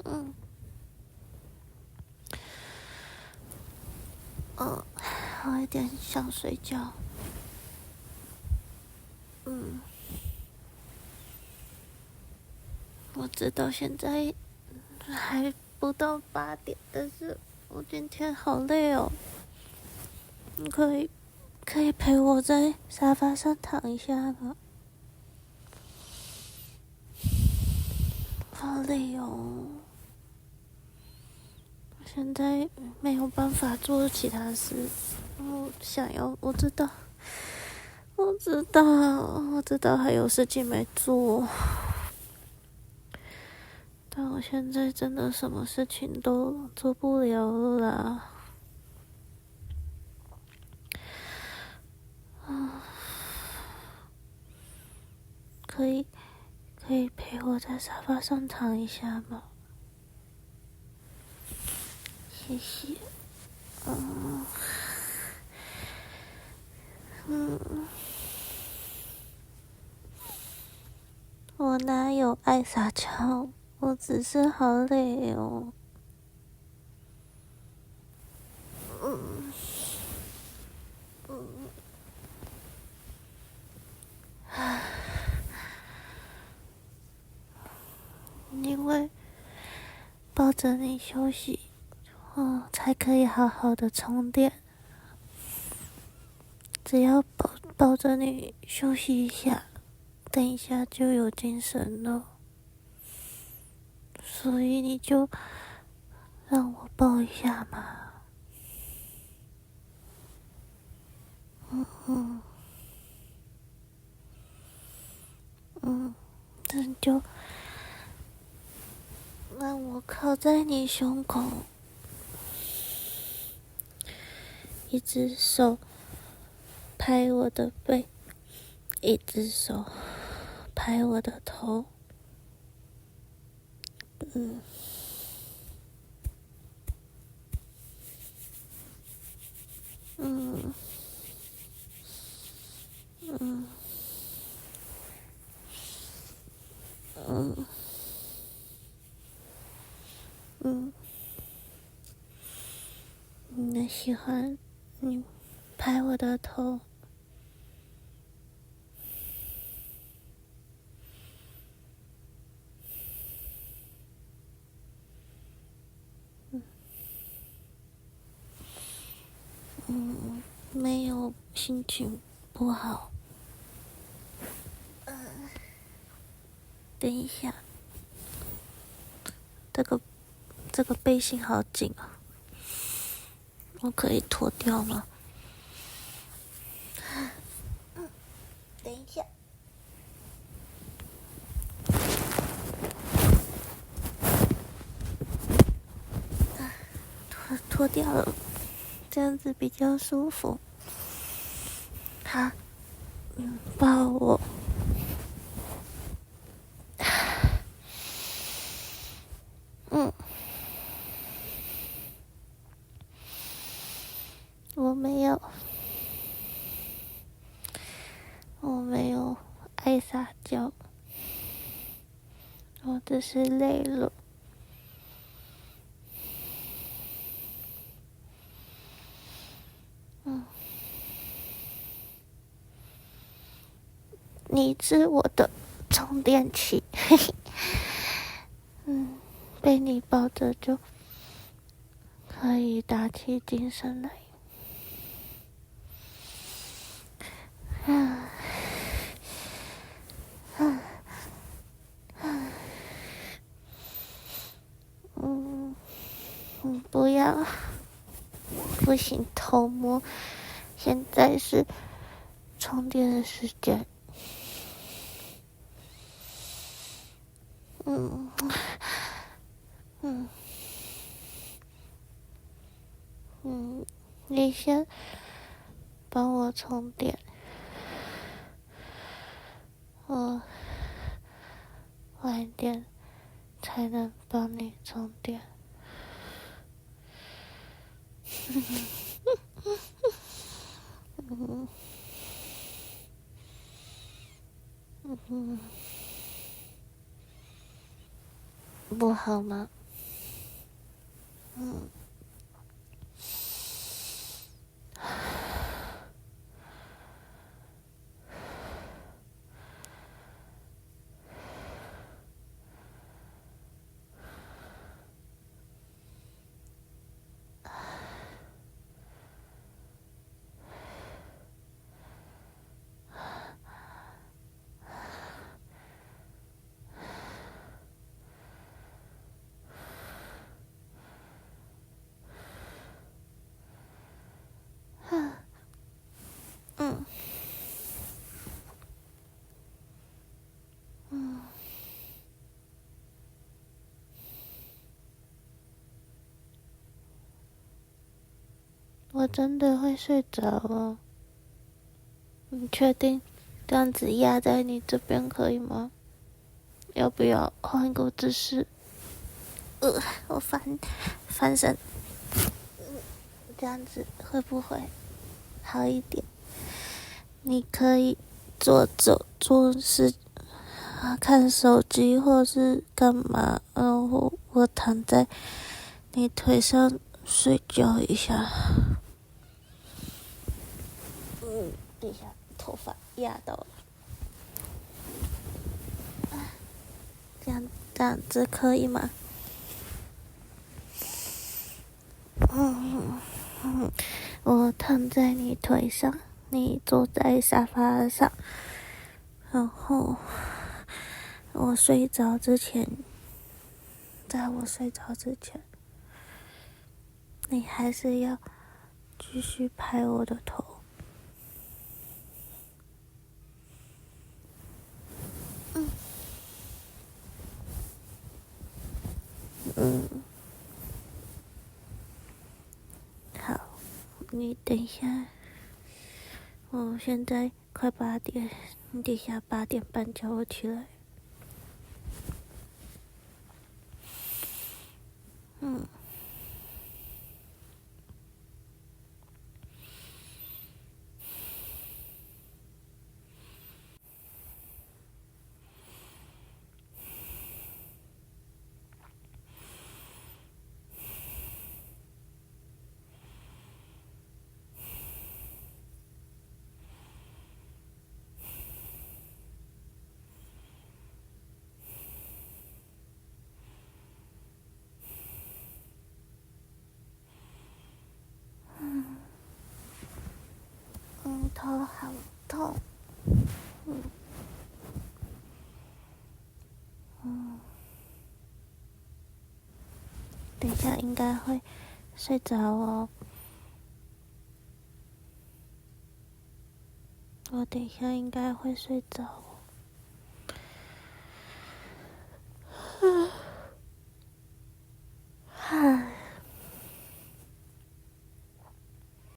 嗯，我有点想睡觉。我知道现在还不到8点，但是我今天好累哦。你可以陪我在沙发上躺一下吗？好累哦，现在没有办法做其他事。我知道还有事情没做，但我现在真的什么事情都做不了了啦。可以陪我在沙发上躺一下吗？谢谢。我哪有爱撒娇，我只是好累哦。因为抱着你休息，才可以好好的充电。只要抱着你休息一下，等一下就有精神了。所以你就让我抱一下嘛。那就让我靠在你胸口，一只手拍我的背，一只手拍我的头。你喜欢你拍我的头？没有心情不好。等一下，这个背心好紧啊，我可以脱掉吗？等一下，脱掉了，这样子比较舒服。好，抱我。我没有爱撒娇，我只是累了。你是我的充电器，嘿嘿。被你抱着就可以打起精神来。不要，不行，偷摸。现在是充电的时间。你先帮我充电，我晚点才能帮你充电。不好吗？嗯。嗯。嗯。我真的会睡着哦。你确定这样子压在你这边可以吗？要不要换个姿势？我翻身，这样子会不会好一点？你可以坐着做事，看手机或是干嘛，然后我躺在你腿上睡觉一下。等一下头发压到了，这样子可以吗？我躺在你腿上，你坐在沙发上，然后我睡着之前，在我睡着之前，你还是要继续拍我的头。好，你等一下，我现在快8点，你等一下8点半叫我起来。头好痛。等一下应该会睡着哦。我等一下应该会睡着。